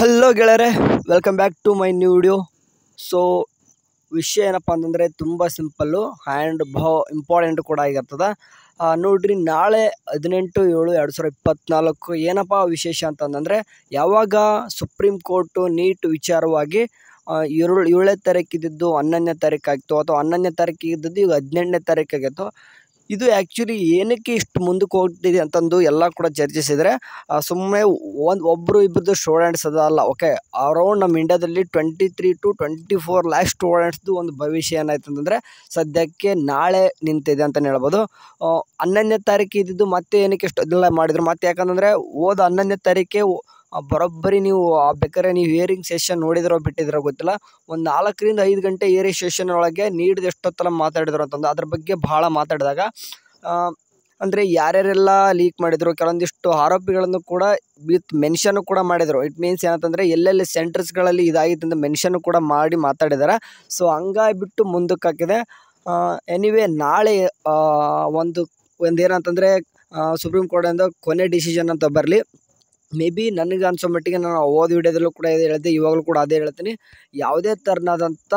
Hello ಗೆಳೆಯರೆ, welcome back to my new video. So ವಿಷಯ ಏನಪ್ಪ ಅಂತಂದರೆ ತುಂಬ ಸಿಂಪಲ್ಲು ಆ್ಯಂಡ್ ಇಂಪಾರ್ಟೆಂಟ್ ಕೂಡ ಆಗಿರ್ತದೆ. ನೋಡ್ರಿ, ನಾಳೆ 18/7/2024 ಏನಪ್ಪ ವಿಶೇಷ ಅಂತಂದರೆ, ಯಾವಾಗ ಸುಪ್ರೀಂ ಕೋರ್ಟು ನೀಟ್ ವಿಚಾರವಾಗಿ 7ನೇ ತಾರೀಕು ಇದ್ದಿದ್ದು 11ನೇ ತಾರೀಕು ಆಗಿತ್ತು, ಅಥವಾ 11ನೇ ತಾರೀಕು ಇದ್ದದ್ದು ಈಗ 18ನೇ ತಾರೀಕು ಆಗಿತ್ತು. ಇದು ಆ್ಯಕ್ಚುಲಿ ಏನಕ್ಕೆ ಇಷ್ಟು ಮುಂದಕ್ಕೆ ಹೋಗ್ತಿದೆ ಅಂತಂದು ಎಲ್ಲ ಕೂಡ ಚರ್ಚಿಸಿದರೆ, ಸುಮ್ಮನೆ ಒಬ್ಬರು ಇಬ್ಬರದು ಸ್ಟೂಡೆಂಟ್ಸ್ ಅದಲ್ಲ. ಓಕೆ, ಅರೌಂಡ್ ನಮ್ಮ ಇಂಡಿಯಾದಲ್ಲಿ 23 to 24 ಲ್ಯಾಕ್ ಸ್ಟೂಡೆಂಟ್ಸ್ದು ಒಂದು ಭವಿಷ್ಯ ಏನಾಯ್ತು ಅಂತಂದರೆ ಸದ್ಯಕ್ಕೆ ನಾಳೆ ನಿಂತಿದೆ ಅಂತಲೇ ಹೇಳ್ಬೋದು. 11ನೇ ತಾರೀಕು ಇದ್ದಿದ್ದು ಮತ್ತೆ ಏನಕ್ಕೆ ಇಷ್ಟು ಇದೆಲ್ಲ ಮಾಡಿದರು, ಮತ್ತೆ ಯಾಕಂತಂದರೆ 11ನೇ ತಾರೀಕೆ ಬರೋಬ್ಬರಿ ನೀವು ಬೇಕಾದ್ರೆ ನೀವು ಹಿಯರಿಂಗ್ ಸೆಷನ್ ನೋಡಿದಿರೋ ಬಿಟ್ಟಿದಿರೋ ಗೊತ್ತಿಲ್ಲ, ಒಂದು 4 ರಿಂದ 5 ಗಂಟೆ ಹಿಯರಿಂಗ್ ಸೆಷನ್ ಒಳಗೆ ನೀಡಿದ ಎಷ್ಟೊತ್ತಲ್ಲ ಮಾತಾಡಿದ್ರು ಅಂತಂದು ಅದ್ರ ಬಗ್ಗೆ ಭಾಳ ಮಾತಾಡಿದಾಗ ಅಂದರೆ ಯಾರ್ಯಾರೆಲ್ಲ ಲೀಕ್ ಮಾಡಿದರು, ಕೆಲವೊಂದಿಷ್ಟು ಆರೋಪಿಗಳನ್ನು ಕೂಡ ವಿತ್ ಮೆನ್ಷನ್ನು ಕೂಡ ಮಾಡಿದರು. ಇಟ್ ಮೀನ್ಸ್ ಏನಂತಂದರೆ ಎಲ್ಲೆಲ್ಲಿ ಸೆಂಟರ್ಸ್ಗಳಲ್ಲಿ ಇದಾಗಿತ್ತು ಅಂತ ಮೆನ್ಷನ್ನು ಕೂಡ ಮಾಡಿ ಮಾತಾಡಿದ್ದಾರೆ. ಸೊ ಹಂಗಾಗಿಬಿಟ್ಟು ಮುಂದಕ್ಕೆ ಹಾಕಿದೆ. ಎನಿವೇ ನಾಳೆ ಒಂದು ಏನಂತಂದರೆ ಸುಪ್ರೀಂ ಕೋರ್ಟಿಂದ ಕೊನೆ ಡಿಸಿಷನ್ ಅಂತ ಬರಲಿ. ಮೇ ಬಿ ನನಗೆ ಅನಿಸೋ ಮಟ್ಟಿಗೆ ನಾನು ಓದ್ ವಿಡಿಯೋದಲ್ಲೂ ಕೂಡ ಇದು ಹೇಳಿದೆ, ಇವಾಗಲೂ ಕೂಡ ಅದೇ ಹೇಳ್ತೀನಿ, ಯಾವುದೇ ಥರನಾದಂಥ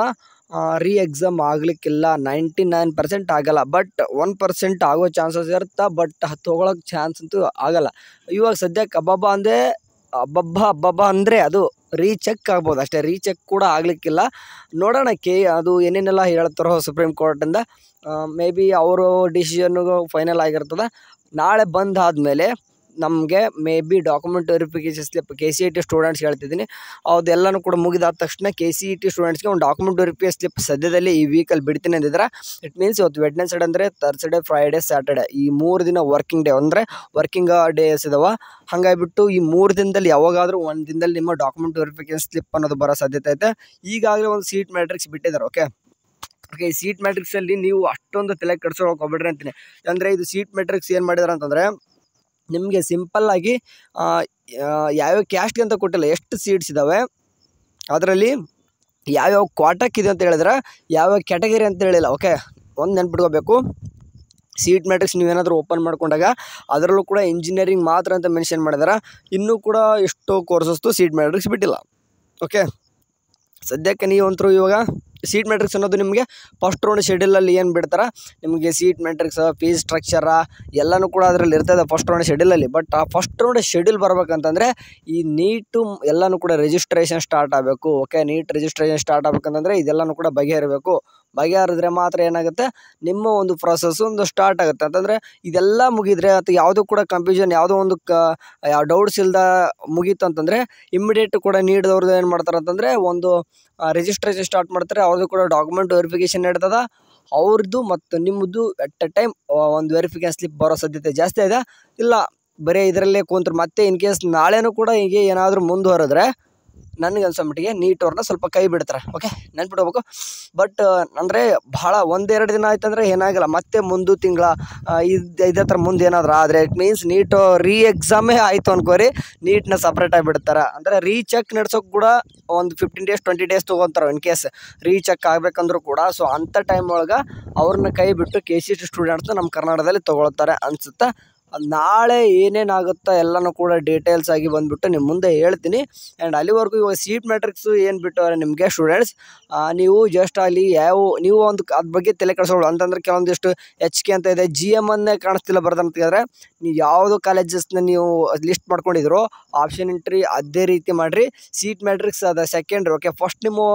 ಎಕ್ಸಾಮ್ ಆಗಲಿಕ್ಕಿಲ್ಲ. 99% ಆಗಲ್ಲ, ಬಟ್ 1% ಆಗೋ ಚಾನ್ಸಸ್ ಇರುತ್ತೆ, ಬಟ್ ತೊಗೊಳಕ್ಕೆ ಚಾನ್ಸ್ ಅಂತೂ ಆಗಲ್ಲ. ಇವಾಗ ಸದ್ಯಕ್ಕೆ ಅಬ್ಬಬ್ಬ ಅಂದರೆ ಅದು ರೀಚೆಕ್ ಆಗ್ಬೋದು ಅಷ್ಟೇ, ರೀಚೆಕ್ ಕೂಡ ಆಗಲಿಕ್ಕಿಲ್ಲ. ನೋಡೋಣ ಅದು ಏನೇನೆಲ್ಲ ಹೇಳ್ತಾರೋ ಸುಪ್ರೀಂ ಕೋರ್ಟಿಂದ. ಮೇ ಬಿ ಅವರು ಡಿಸಿಷನ್ನಿಗೂ ಫೈನಲ್ ಆಗಿರ್ತದೆ. ನಾಳೆ ಬಂದಾದಮೇಲೆ ನಮಗೆ may be document verification slip KCET students ಹೇಳ್ತಿದ್ದೀನಿ, ಅದೆಲ್ಲನೂ ಕೂಡ ಮುಗಿದಾದ ತಕ್ಷಣ KCET ಸ್ಟೂಡೆಂಟ್ಸ್ಗೆ ಒಂದು ಡಾಕ್ಯುಮೆಂಟ್ ವೆರಿಫಿಕೇಷನ್ ಸ್ಲಿಪ್ ಸದ್ಯದಲ್ಲಿ ಈ ವೀಕಲ್ಲಿ ಬಿಡ್ತೀನಿ ಅಂದಿದ್ರೆ. ಇಟ್ ಮೀನ್ಸ್ ಇವತ್ತು ವೆಡ್ನೆಸ್ಡೇ ಅಂದರೆ ಥರ್ಸ್ಡೇ, ಫ್ರೈಡೇ, ಸ್ಯಾಟರ್ಡೆ ಈ 3 ದಿನ ವರ್ಕಿಂಗ್ ಡೇ ಅಂದರೆ ವರ್ಕಿಂಗ್ ಡೇಸ್ ಇದಾವೆ. ಹಾಗಾಗಿಬಿಟ್ಟು ಈ 3 ದಿನದಲ್ಲಿ ಯಾವಾಗಾದರೂ ಒಂದು ದಿನದಲ್ಲಿ ನಿಮ್ಮ ಡಾಕ್ಯುಮೆಂಟ್ ವೆರಿಫಿಕೇಷನ್ ಸ್ಲಿಪ್ ಅನ್ನೋದು ಬರೋ ಸಾಧ್ಯತೆ ಐತೆ. ಈಗಾಗಲೇ ಒಂದು ಸೀಟ್ ಮ್ಯಾಟ್ರಿಕ್ಸ್ ಬಿಟ್ಟಿದ್ದಾರೆ. ಓಕೆ, ಈ ಸೀಟ್ ಮ್ಯಾಟ್ರಿಕ್ಸಲ್ಲಿ ನೀವು ಅಷ್ಟೊಂದು ತಲೆ ಕೆಡ್ಸ್ಕೊಳಕ್ಕೆ ಹೋಗ್ಬೇಡ್ರಿ ಅಂತೀನಿ. ಅಂದರೆ ಇದು ಸೀಟ್ ಮ್ಯಾಟ್ರಿಕ್ಸ್ ಏನು ಮಾಡಿದಾರೆ ಅಂತಂದರೆ, ನಿಮಗೆ ಸಿಂಪಲ್ಲಾಗಿ ಯಾವ್ಯಾವ ಕ್ಯಾಸ್ಟ್ಗೆ ಅಂತ ಕೊಟ್ಟಿಲ್ಲ, ಎಷ್ಟು ಸೀಟ್ಸ್ ಇದ್ದಾವೆ ಅದರಲ್ಲಿ ಯಾವ್ಯಾವ ಕ್ವಾಟಕ್ಕಿದೆ ಅಂತ ಹೇಳಿದ್ರೆ ಯಾವ್ಯಾವ ಕ್ಯಾಟಗರಿ ಅಂತ ಹೇಳಿಲ್ಲ. ಓಕೆ, ಒಂದು ನೆನ್ಪಿಟ್ಕೋಬೇಕು, ಸೀಟ್ ಮ್ಯಾಟ್ರಿಕ್ಸ್ ನೀವೇನಾದರೂ ಓಪನ್ ಮಾಡ್ಕೊಂಡಾಗ ಅದರಲ್ಲೂ ಕೂಡ ಇಂಜಿನಿಯರಿಂಗ್ ಮಾತ್ರ ಅಂತ ಮೆನ್ಷನ್ ಮಾಡಿದಾರೆ. ಇನ್ನೂ ಕೂಡ ಎಷ್ಟೋ ಕೋರ್ಸಸ್ದು ಸೀಟ್ ಮ್ಯಾಟ್ರಿಕ್ಸ್ ಬಿಟ್ಟಿಲ್ಲ. ಓಕೆ, ಸದ್ಯಕ್ಕೆ ನೀವಂತರೂ ಇವಾಗ ಸೀಟ್ ಮ್ಯಾಟ್ರಿಕ್ಸ್ ಅನ್ನೋದು ನಿಮಗೆ ಫಸ್ಟ್ ರೌಂಡ್ ಶೆಡ್ಯೂಲಲ್ಲಿ ಏನು ಬಿಡ್ತಾರೆ, ನಿಮಗೆ ಸೀಟ್ ಮ್ಯಾಟ್ರಿಕ್ಸ್, ಫೀಸ್ ಸ್ಟ್ರಕ್ಚರ ಎಲ್ಲನೂ ಕೂಡ ಅದರಲ್ಲಿ ಇರ್ತದೆ ಫಸ್ಟ್ ರೌಂಡ್ ಶೆಡ್ಯೂಲಲ್ಲಿ. ಬಟ್ ಆ ಫಸ್ಟ್ ರೌಂಡ್ ಶೆಡ್ಯೂಲ್ ಬರ್ಬೇಕಂತಂದರೆ ಈ ನೀಟು ಎಲ್ಲನೂ ಕೂಡ ರಿಜಿಸ್ಟ್ರೇಷನ್ ಸ್ಟಾರ್ಟ್ ಆಗಬೇಕು. ಓಕೆ, ನೀಟ್ ರಿಜಿಸ್ಟ್ರೇಷನ್ ಸ್ಟಾರ್ಟ್ ಆಗಬೇಕಂತಂದರೆ ಇದೆಲ್ಲನೂ ಕೂಡ ಬಗೆಹರಿಬೇಕು. ಬಗೆಹರಿದ್ರೆ ಮಾತ್ರ ಏನಾಗುತ್ತೆ, ನಿಮ್ಮ ಒಂದು ಪ್ರೊಸೆಸ್ಸು ಒಂದು ಸ್ಟಾರ್ಟ್ ಆಗುತ್ತೆ. ಅಂತಂದರೆ ಇದೆಲ್ಲ ಮುಗಿದ್ರೆ ಅಥವಾ ಯಾವುದೂ ಕೂಡ ಕನ್ಫ್ಯೂಷನ್, ಯಾವುದೋ ಒಂದು ಡೌಟ್ಸ್ ಇಲ್ಲದ ಮುಗೀತು ಅಂತಂದರೆ ಇಮ್ಮಿಡಿಯೇಟ್ ಕೂಡ ನೀಡಿದವ್ರದ್ದು ಏನು ಮಾಡ್ತಾರೆ ಅಂತಂದರೆ ಒಂದು ರಿಜಿಸ್ಟ್ರೇಷನ್ ಸ್ಟಾರ್ಟ್ ಮಾಡ್ತಾರೆ. ಅವ್ರದ್ದು ಕೂಡ ಡಾಕ್ಯುಮೆಂಟ್ ವೆರಿಫಿಕೇಷನ್ ನಡೀತದೆ. ಅವ್ರದ್ದು ಮತ್ತು ನಿಮ್ಮದು ಎಟ್ ಎ ಟೈಮ್ ಒಂದು ವೆರಿಫಿಕೇಷನ್ ಸ್ಲಿಪ್ ಬರೋ ಸಾಧ್ಯತೆ ಜಾಸ್ತಿ ಇದೆ. ಇಲ್ಲ ಬರೀ ಇದರಲ್ಲೇ ಕೂತ್ರು ಮತ್ತೆ ಇನ್ ಕೇಸ್ ನಾಳೆನೂ ಕೂಡ ಹೀಗೆ ಏನಾದರೂ ಮುಂದುವರೆದ್ರೆ ನನಗೆ ಅನ್ಸೋ ಮಟ್ಟಿಗೆ ನೀಟವ್ರನ್ನ ಸ್ವಲ್ಪ ಕೈ ಬಿಡ್ತಾರೆ. ಓಕೆ, ನೆನ್ಪಿಡ್ಬೇಕು. ಬಟ್ ಅಂದರೆ ಭಾಳ 1-2 ದಿನ ಆಯ್ತು ಅಂದರೆ ಏನಾಗಲ್ಲ, ಮತ್ತೆ ಮುಂದೆ ತಿಂಗಳ ಇದೇ ಥರ ಮುಂದೆ ಏನಾದರೂ ಆದರೆ ಇಟ್ ಮೀನ್ಸ್ ನೀಟು ಎಕ್ಸಾಮೇ ಆಯಿತು ಅನ್ಕೋರಿ, ನೀಟ್ನ ಸಪ್ರೇಟಾಗಿ ಬಿಡ್ತಾರೆ. ಅಂದರೆ ರೀಚೆಕ್ ನಡ್ಸೋಕೆ ಕೂಡ ಒಂದು 15 days 20 days ತೊಗೊತಾರೆ ಇನ್ ಕೇಸ್ ರೀಚೆಕ್ ಆಗಬೇಕಂದ್ರೂ ಕೂಡ. ಸೊ ಅಂಥ ಟೈಮ್ ಒಳಗೆ ಅವ್ರನ್ನ ಕೈ ಬಿಟ್ಟು KCET ಸ್ಟೂಡೆಂಟ್ಸ್ನ ನಮ್ಮ ಕರ್ನಾಟಕದಲ್ಲಿ ತೊಗೊಳ್ತಾರೆ ಅನಿಸುತ್ತೆ. ನಾಳೆ ಏನೇನಾಗುತ್ತೋ ಎಲ್ಲನೂ ಕೂಡ ಡೀಟೇಲ್ಸ್ ಆಗಿ ಬಂದುಬಿಟ್ಟು ನಿಮ್ಮ ಮುಂದೆ ಹೇಳ್ತೀನಿ. ಆ್ಯಂಡ್ ಅಲ್ಲಿವರೆಗೂ ಇವಾಗ ಸೀಟ್ ಮ್ಯಾಟ್ರಿಕ್ಸು ಏನು ಬಿಟ್ಟವ್ರೆ ನಿಮಗೆ ಸ್ಟೂಡೆಂಟ್ಸ್, ನೀವು ಜಸ್ಟ್ ಅಲ್ಲಿ ನೀವು ಒಂದು ಅದ್ರ ಬಗ್ಗೆ ತಲೆ ಕೆಡಿಸೋಳು ಅಂತಂದರೆ ಕೆಲವೊಂದಿಷ್ಟು HK ಅಂತ ಇದೆ, GM ಅನ್ನೇ ಕಾಣಿಸ್ತಿಲ್ಲ ಬರ್ದಂತಂದರೆ ನೀವು ಯಾವುದು ಕಾಲೇಜಸ್ನ ನೀವು ಲಿಸ್ಟ್ ಮಾಡ್ಕೊಂಡಿದ್ರು ಆಪ್ಷನ್ ಎಂಟ್ರಿ ಅದೇ ರೀತಿ ಮಾಡಿರಿ. ಸೀಟ್ ಮ್ಯಾಟ್ರಿಕ್ಸ್ ಅದು ಸೆಕೆಂಡ್ರಿ. ಓಕೆ, ಫಸ್ಟ್ ನೀವು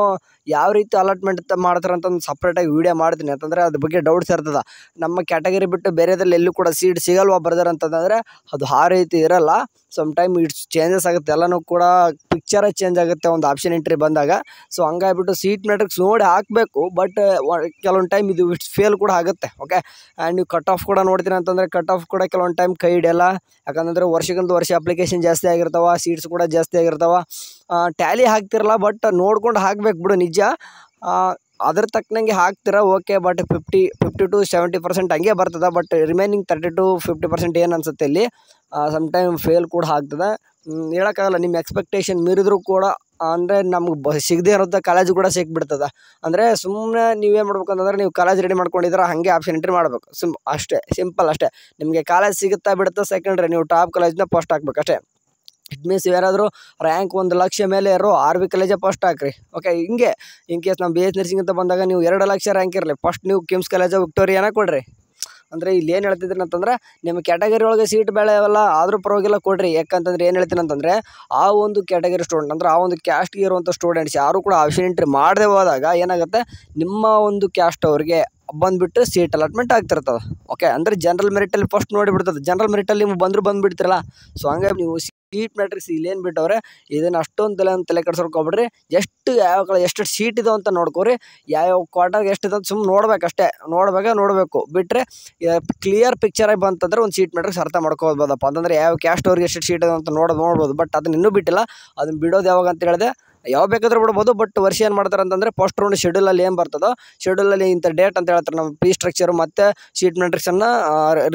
ಯಾವ ರೀತಿ ಅಲಾಟ್ಮೆಂಟ್ ಮಾಡ್ತಾರೆ ಅಂತ ಒಂದು ಸಪ್ರೇಟಾಗಿ ವೀಡಿಯೋ ಮಾಡ್ತೀನಿ. ಅಂತಂದರೆ ಅದ್ರ ಬಗ್ಗೆ ಡೌಟ್ಸ್ ಇರ್ತದೆ, ನಮ್ಮ ಕ್ಯಾಟಗರಿ ಬಿಟ್ಟು ಬೇರೆದ್ರಲ್ಲಿ ಎಲ್ಲೂ ಕೂಡ ಸೀಟ್ ಸಿಗಲ್ವಾ ಬರ್ದಾರೆ ಅಂತಂದರೆ ಅದು ಆ ರೀತಿ ಇರಲ್ಲ. ಸಮ್ ಟೈಮ್ ಇಟ್ಸ್ ಚೇಂಜಸ್ ಆಗುತ್ತೆ, ಎಲ್ಲನೂ ಕೂಡ ಪಿಕ್ಚರೇ ಚೇಂಜ್ ಆಗುತ್ತೆ ಒಂದು ಆಪ್ಷನ್ ಎಂಟ್ರಿ ಬಂದಾಗ. ಸೊ ಹಂಗಾಗಿಬಿಟ್ಟು ಸೀಟ್ ಮ್ಯಾಟ್ರಿಕ್ಸ್ ನೋಡಿ ಹಾಕಬೇಕು, ಬಟ್ ಕೆಲವೊಂದು ಟೈಮ್ ಇದು ಇಟ್ಸ್ ಫೇಲ್ ಕೂಡ ಆಗುತ್ತೆ. ಓಕೆ, ಆ್ಯಂಡ್ ನೀವು ಕಟ್ ಆಫ್ ಕೂಡ ನೋಡ್ತೀನಿ ಅಂತಂದರೆ ಕಟ್ ಆಫ್ ಕೂಡ ಕೆಲವೊಂದು ಟೈಮ್ ಕೈ ಹಿಡಿಯಲ್ಲ. ಯಾಕಂತಂದರೆ ವರ್ಷಕ್ಕೊಂದು ವರ್ಷ ಅಪ್ಲಿಕೇಶನ್ ಜಾಸ್ತಿ ಆಗಿರ್ತಾವೆ, ಸೀಟ್ಸ್ ಕೂಡ ಜಾಸ್ತಿ ಆಗಿರ್ತಾವೆ. ಟ್ಯಾಲಿ ಹಾಕ್ತಿರಲ್ಲ, ಬಟ್ ನೋಡ್ಕೊಂಡು ಹಾಕ್ಬೇಕು ಬಿಡು ನಿಜ. ಅದ್ರ ತಕ್ಕನಂಗೆ ಹಾಕ್ತೀರಾ ಓಕೆ, ಬಟ್ 50 to 70% ಹಂಗೆ ಬರ್ತದೆ. ಬಟ್ ರಿಮೈನಿಂಗ್ 30 to 50% ಏನು ಅನಿಸುತ್ತೆ ಇಲ್ಲಿ ಸಮ್ಟೈಮ್ ಫೇಲ್ ಕೂಡ ಆಗ್ತದೆ. ಹೇಳೋಕ್ಕಾಗಲ್ಲ, ನಿಮ್ಮ ಎಕ್ಸ್ಪೆಕ್ಟೇಷನ್ ಮೀರಿದ್ರೂ ಕೂಡ ಅಂದರೆ ನಮ್ಗೆ ಸಿಗದೇ ಇರೋಂಥ ಕಾಲೇಜು ಕೂಡ ಸಿಕ್ಬಿಡ್ತದೆ. ಅಂದರೆ ಸುಮ್ಮನೆ ನೀವೇನು ಮಾಡ್ಬೇಕು ಅಂತಂದರೆ, ನೀವು ಕಾಲೇಜ್ ರೆಡಿ ಮಾಡ್ಕೊಂಡಿದ್ರೆ ಹಾಗೆ ಆಪ್ಷನ್ ಎಂಟ್ರಿ ಮಾಡಬೇಕು. ಅಷ್ಟೇ ಸಿಂಪಲ್ ಅಷ್ಟೇ. ನಿಮಗೆ ಕಾಲೇಜ್ ಸಿಗುತ್ತಾ ಬಿಡುತ್ತಾ ಸೆಕೆಂಡ್ರಿ, ನೀವು ಟಾಪ್ ಕಾಲೇಜ್ನ ಫಸ್ಟ್ ಹಾಕ್ಬೇಕು ಅಷ್ಟೇ. ಇಟ್ ಮೀನ್ಸ್ ಯಾರಾದರೂ ರ್ಯಾಂಕ್ 1,00,000 ಮೇಲೆ ಇರೋ ಆರ್ ವಿ ಕಾಲೇಜೇ ಫಸ್ಟ್ ಹಾಕ್ರಿ. ಓಕೆ, ಹಿಂಗೆ ಇನ್ ಕೇಸ್ ನಾವು BS ನರ್ಸಿಂಗ್ ಅಂತ ಬಂದಾಗ ನೀವು 2,00,000 ರ್ಯಾಂಕ್ ಇರಲಿ, ಫಸ್ಟ್ ನೀವು ಕಿಮ್ಸ್ ಕಾಲೇಜು ವಿಕ್ಟೋರಿಯಾನ ಕೊಡ್ರಿ. ಅಂದರೆ ಇಲ್ಲಿ ಏನು ಹೇಳ್ತಿದ್ದೀನಿ ಅಂತಂದರೆ, ನಿಮ್ಮ ಕ್ಯಾಟಗರಿ ಒಳಗೆ ಸೀಟ್ ಬೆಳೆಯವಲ್ಲ ಆದರೂ ಪರವಾಗಿಲ್ಲ ಕೊಡ್ರಿ. ಯಾಕಂತಂದ್ರೆ ಏನು ಹೇಳ್ತೀನಿ ಅಂತಂದರೆ, ಆ ಒಂದು ಕ್ಯಾಟಗರಿ ಸ್ಟೂಡೆಂಟ್ ಅಂದ್ರೆ ಆ ಒಂದು ಕ್ಯಾಸ್ಟ್ಗೆ ಇರುವಂಥ ಸ್ಟೂಡೆಂಟ್ಸ್ ಯಾರು ಕೂಡ ಆಪ್ಷನ್ ಎಂಟ್ರಿ ಮಾಡದೆ ಹೋದಾಗ ಏನಾಗುತ್ತೆ, ನಿಮ್ಮ ಒಂದು ಕ್ಯಾಸ್ಟ್ ಅವ್ರಿಗೆ ಬಂದುಬಿಟ್ಟು ಸೀಟ್ ಅಲಾಟ್ಮೆಂಟ್ ಆಗ್ತಿರ್ತದೆ. ಓಕೆ, ಅಂದರೆ ಜನರಲ್ ಮೆರಿಟಲ್ಲಿ ಫಸ್ಟ್ ನೋಡಿಬಿಡ್ತದೆ. ಜನರಲ್ ಮೆರಿಟಲ್ಲಿ ನೀವು ಬಂದುಬಿಡ್ತಿರಲ್ಲ. ಸೊ ಹಂಗಾಗಿ ನೀವು ಸೀಟ್ ಮ್ಯಾಟ್ರಿಕ್ಸ್ ಇಲ್ಲೇನು ಬಿಟ್ಟವ್ರೆ, ಇದನ್ನು ಅಷ್ಟೊಂದು ತಲೆ ಕೆಡ್ಸ್ಕೊಳ್ಬಿಡ್ರಿ. ಎಷ್ಟು ಸೀಟ್ ಇದಾವೆ ಅಂತ ನೋಡ್ಕೊರಿ. ಯಾವ್ಯಾವ ಕ್ವಾರ್ಟರ್ಗೆ ಎಷ್ಟಿದೆ ಅಂತ ಸುಮ್ಮನೆ ನೋಡ್ಬೇಕಷ್ಟೇ. ನೋಡಬೇಕು ಬಿಟ್ಟರೆ ಕ್ಲಿಯರ್ ಪಿಕ್ಚರಾಗಿ ಬಂತಂದ್ರೆ ಒಂದು ಸೀಟ್ ಮ್ಯಾಟ್ರಿಕ್ಸ್ ಅರ್ಥ ಮಾಡ್ಕೋಬೋದಪ್ಪ. ಅಂತಂದರೆ ಯಾವ ಕ್ಯಾಸ್ಟ್ ಅವ್ರಿಗೆ ಎಷ್ಟು ಸೀಟ್ ಇದೆ ಅಂತ ನೋಡ್ಬೋದು. ಬಟ್ ಅದನ್ನ ಇನ್ನೂ ಬಿಟ್ಟಿಲ್ಲ. ಅದನ್ನು ಬಿಡೋದು ಯಾವಾಗ ಅಂತ ಹೇಳಿದೆ, ಯಾವ ಬೇಕಾದ್ರೂ ಬಿಡ್ಬೋದು. ಬಟ್ ವರ್ಷ ಏನು ಮಾಡ್ತಾರೆ ಅಂತಂದರೆ, ಫಸ್ಟ್ ರೌಂಡ್ ಶೆಡ್ಯೂಲಲ್ಲಿ ಏನು ಬರ್ತದೋ ಶೆಡ್ಯೂಲಲ್ಲಿ ಇಂಥ ಡೇಟ್ ಅಂತ ಹೇಳ್ತಾರೆ. ನಮ್ಮ ಫೀ ಸ್ಟ್ರಕ್ಚರು ಮತ್ತು ಸೀಟ್ ಮ್ಯಾಟ್ರಿಕ್ಸನ್ನು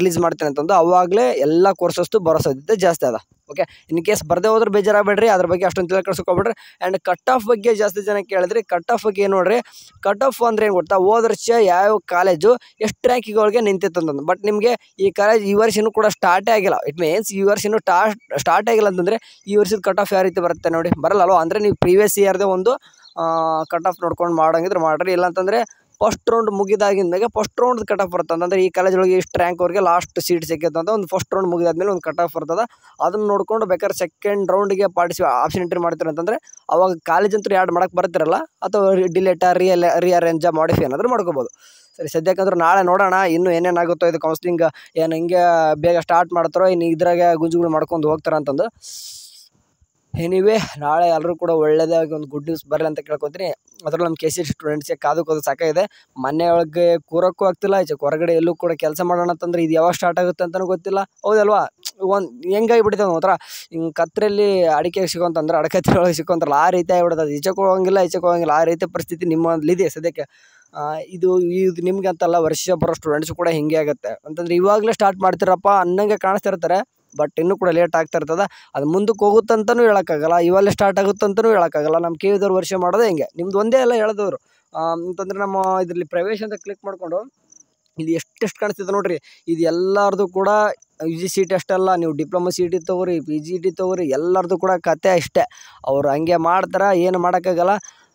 ರಿಲೀಸ್ ಮಾಡ್ತೀನಿ ಅಂತಂದು ಅವಾಗಲೇ ಎಲ್ಲ ಕೋರ್ಸಸ್ತು ಬರೋ ಸಾಧ್ಯತೆ ಜಾಸ್ತಿ ಅದ. ಓಕೆ, ಇನ್ ಕೇಸ್ ಬರದೇ ಹೋದ್ರೆ ಬೇಜಾರಾಗಬೇಡ್ರಿ. ಅದ್ರ ಬಗ್ಗೆ ಅಷ್ಟೊಂದು ತಲೆ ಕೆಡಿಸ್ಕೊಬೇಡ್ರಿ. ಆ್ಯಂಡ್ ಕಟ್ ಆಫ್ ಬಗ್ಗೆ ಜಾಸ್ತಿ ಜನ ಕೇಳಿದ್ರಿ. ಕಟ್ ಆಫ್ ಬಗ್ಗೆ ಏನು ನೋಡ್ರಿ, ಕಟ್ ಆಫ್ ಅಂದರೆ ಏನು ಗೊತ್ತಾ, ಹೋದ ವರ್ಷ ಯಾವ ಕಾಲೇಜು ಎಷ್ಟು ರ್ಯಾಂಕಿಗೆ ನಿಂತಿತ್ತು ಅಂತಂದು. ಬಟ್ ನಿಮಗೆ ಈ ಕಾಲೇಜ್ ಈ ವರ್ಷ ಇನ್ನೂ ಕೂಡ ಸ್ಟಾರ್ಟೇ ಆಗಿಲ್ಲ. ಇಟ್ ಮೀನ್ಸ್ ಈ ವರ್ಷ ಇನ್ನೂ ಸ್ಟಾರ್ಟ್ ಆಗಿಲ್ಲ ಅಂತಂದರೆ ಈ ವರ್ಷದ ಕಟ್ ಆಫ್ ಯಾವ ರೀತಿ ಬರುತ್ತೆ ನೋಡಿ, ಬರಲ್ಲ. ಅಂದರೆ ನೀವು ಪ್ರೀವಿಯಸ್ ಇಯರ್ದೇ ಒಂದು ಕಟ್ ಆಫ್ ನೋಡ್ಕೊಂಡು ಮಾಡಂಗಿದ್ರೆ ಮಾಡಿರಿ. ಇಲ್ಲಾಂತಂದರೆ ಫಸ್ಟ್ ರೌಂಡ್ ಮುಗಿದಾಗಿಂದಾಗ ಫಸ್ಟ್ ರೌಂಡ್ ಕಟ್ ಆಫ್ ಬರ್ತದೆ. ಅಂದರೆ ಈ ಕಾಲೇಜ್ ಒಳಗೆ ಇಷ್ಟು ರ್ಯಾಂಕ್ವರೆಗೆ ಲಾಸ್ಟ್ ಸೀಟ್ ಸಿಕ್ಕಿತ್ತು ಅಂತ ಒಂದು ಫಸ್ಟ್ ರೌಂಡ್ ಮುಗಿದಾದ್ಮೇಲೆ ಒಂದು ಕಟ್ ಆಫ್ ಬರ್ತದೆ. ಅದನ್ನು ನೋಡ್ಕೊಂಡು ಬೇಕಾದ್ರೆ ಸೆಕೆಂಡ್ ರೌಂಡಿಗೆ ಆಪ್ಷನ್ ಎಂಟ್ರಿ ಮಾಡ್ತೀರ ಅಂತಂದರೆ ಅವಾಗ ಕಾಲೇಜ್ ಅಂತೂ ಆ್ಯಡ್ ಮಾಡೋಕ್ಕೆ ಬರ್ತಿರಲ್ಲ, ಅಥವಾ ಡಿಲೇಟ ರಿಅರೇಂಜ ಮಾಡಿಫೈ ಏನಾದರೂ ಮಾಡ್ಕೋಬೋದು. ಸರಿ, ಸದ್ಯಕ್ಕಂದ್ರೆ ನಾಳೆ ನೋಡೋಣ ಇನ್ನೂ ಏನೇನಾಗುತ್ತೋ. ಇದು ಕೌನ್ಸ್ಲಿಂಗ್ ಏನು ಹಿಂಗೆ ಬೇಗ ಸ್ಟಾರ್ಟ್ ಮಾಡ್ತಾರೋ, ಇನ್ನು ಇದ್ರಾಗೆ ಗುಂಜುಗಳು ಮಾಡ್ಕೊಂಡು ಹೋಗ್ತಾರೆ ಅಂತಂದು. ಎನಿವೇ, ನಾಳೆ ಎಲ್ಲರೂ ಕೂಡ ಒಳ್ಳೆಯದಾಗಿ ಒಂದು ಗುಡ್ ನ್ಯೂಸ್ ಬರಲಿ ಅಂತ ಕೇಳ್ಕೊತೀನಿ. ಅದರಲ್ಲೂ ನಮ್ಮ KCET ಸ್ಟೂಡೆಂಟ್ಸ್ಗೆ ಕಾದು ಸಾಕಾಗಿದೆ. ಮನೆ ಒಳಗೆ ಕೂರೋಕ್ಕೂ ಆಗ್ತಿಲ್ಲ, ಹೊರಗಡೆ ಎಲ್ಲೂ ಕೂಡ ಕೆಲಸ ಮಾಡೋಣ ಅಂತಂದ್ರೆ ಇದು ಯಾವಾಗ ಸ್ಟಾರ್ಟ್ ಆಗುತ್ತೆ ಅಂತಲೂ ಗೊತ್ತಿಲ್ಲ. ಹೌದಲ್ವಾ? ಹೆಂಗಾಗಿ ಬಿಟ್ಟಿದೆ ಒಂಥರ ಹಿಂಗೆ ಕತ್ತರಲ್ಲಿ ಅಡಿಕೆ ಸಿಗೋಂತಂದ್ರೆ ಅಡಕತ್ರಿ ಒಳಗೆ ಸಿಕ್ಕೊಂತಾರಲ್ಲ, ಆ ರೀತಿ ಆಗಿಬಿಡ್ತದೆ. ಈಚೆಗೆ ಹೋಗಂಗಿಲ್ಲ ಆ ರೀತಿ ಪರಿಸ್ಥಿತಿ ನಿಮ್ಮಲ್ಲಿದೆ ಸದ್ಯಕ್ಕೆ. ಇದು ನಿಮ್ಗೆ ಅಂತಲ್ಲ, ವರ್ಷ ಬರೋ ಸ್ಟೂಡೆಂಟ್ಸ್ ಕೂಡ ಹಿಂಗೆ ಆಗುತ್ತೆ. ಅಂತಂದ್ರೆ ಇವಾಗಲೇ ಸ್ಟಾರ್ಟ್ ಮಾಡ್ತಿರಪ್ಪ ಅನ್ನಂಗೆ ಕಾಣಿಸ್ತಿರ್ತಾರೆ. ಬಟ್ ಇನ್ನೂ ಕೂಡ ಲೇಟ್ ಆಗ್ತಾ ಇರ್ತದೆ. ಅದು ಮುಂದಕ್ಕೆ ಹೋಗುತ್ತಂತನೂ ಹೇಳೋಕ್ಕಾಗಲ್ಲ, ಇವಾಗಲೇ ಸ್ಟಾರ್ಟ್ ಆಗುತ್ತಂತನೂ ಹೇಳೋಕ್ಕಾಗಲ್ಲ. ನಮ್ಮ KU ವರ್ಷ ಮಾಡೋದೇ ಹಿಂಗೆ. ನಿಮ್ದು ಒಂದೇ ಅಲ್ಲ ಹೇಳಿದವರು. ಅಂತಂದರೆ ನಮ್ಮ ಇದರಲ್ಲಿ ಪ್ರವೇಶ ಅಂತ ಕ್ಲಿಕ್ ಮಾಡಿಕೊಂಡು ಇಲ್ಲಿ ಎಷ್ಟು ಕಾಣಿಸ್ತಿದೆ ನೋಡ್ರಿ. ಇದು ಎಲ್ಲರದು ಕೂಡ UG ಸೀಟ್ ಅಷ್ಟಲ್ಲ, ನೀವು ಡಿಪ್ಲೊಮಾ CET ತೊಗೊರಿ, PGT ತೊಗೊರಿ, ಎಲ್ಲರದು ಕೂಡ ಕತೆ ಅಷ್ಟೇ. ಅವರು ಹಂಗೆ ಮಾಡ್ತಾರೆ, ಏನು ಮಾಡೋಕ್ಕಾಗಲ್ಲ.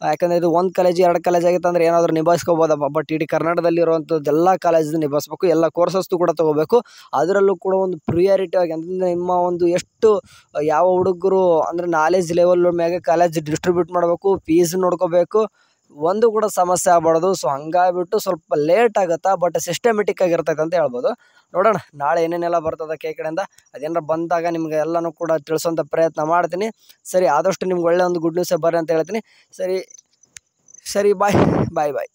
ಯಾಕಂದರೆ ಇದು ಒಂದು ಕಾಲೇಜ್ 2 ಕಾಲೇಜ್ ಆಗಿತ್ತು ಅಂದರೆ ಏನಾದರೂ ನಿಭಾಯಿಸ್ಕೋಬೋದಪ್ಪ. ಬಟ್ ಇಡೀ ಕರ್ನಾಟಕದಲ್ಲಿರುವಂಥದ್ದು ಎಲ್ಲ ಕಾಲೇಜು ನಿಭಾಯಿಸ್ಬೇಕು, ಎಲ್ಲ ಕೋರ್ಸಸ್ತು ಕೂಡ ತೊಗೋಬೇಕು. ಅದರಲ್ಲೂ ಕೂಡ ಒಂದು ಪ್ರಿಯಾರಿಟಿ ಆಗಿ ಅಂದರೆ ನಿಮ್ಮ ಒಂದು ಎಷ್ಟು ಯಾವ ಹುಡುಗರು ಅಂದರೆ ನಾಲೆಜ್ ಲೆವೆಲ್ ಮ್ಯಾಗೆ ಕಾಲೇಜ್ ಡಿಸ್ಟ್ರಿಬ್ಯೂಟ್ ಮಾಡಬೇಕು, ಫೀಸ್ ನೋಡ್ಕೋಬೇಕು, ಒಂದು ಕೂಡ ಸಮಸ್ಯೆ ಆಗ್ಬಾರ್ದು. ಸೊ ಹಂಗಾಗ್ಬಿಟ್ಟು ಸ್ವಲ್ಪ ಲೇಟ್ ಆಗುತ್ತಾ, ಬಟ್ ಸಿಸ್ಟಮೆಟಿಕ್ ಆಗಿರ್ತೈತೆ ಅಂತ ಹೇಳ್ಬೋದು. ನೋಡೋಣ ನಾಳೆ ಏನೇನೆಲ್ಲ ಬರ್ತದೆ ಕಡೆಯಿಂದ. ಅದೇನಾರ ಬಂದಾಗ ನಿಮ್ಗೆ ಎಲ್ಲನೂ ಕೂಡ ತಿಳಿಸೋಂಥ ಪ್ರಯತ್ನ ಮಾಡ್ತೀನಿ. ಸರಿ, ಆದಷ್ಟು ನಿಮ್ಗೆ ಒಳ್ಳೆ ಒಂದು ಗುಡ್ ನ್ಯೂಸೇ ಬರ್ರಿ ಅಂತ ಹೇಳ್ತೀನಿ. ಸರಿ, ಬಾಯ್.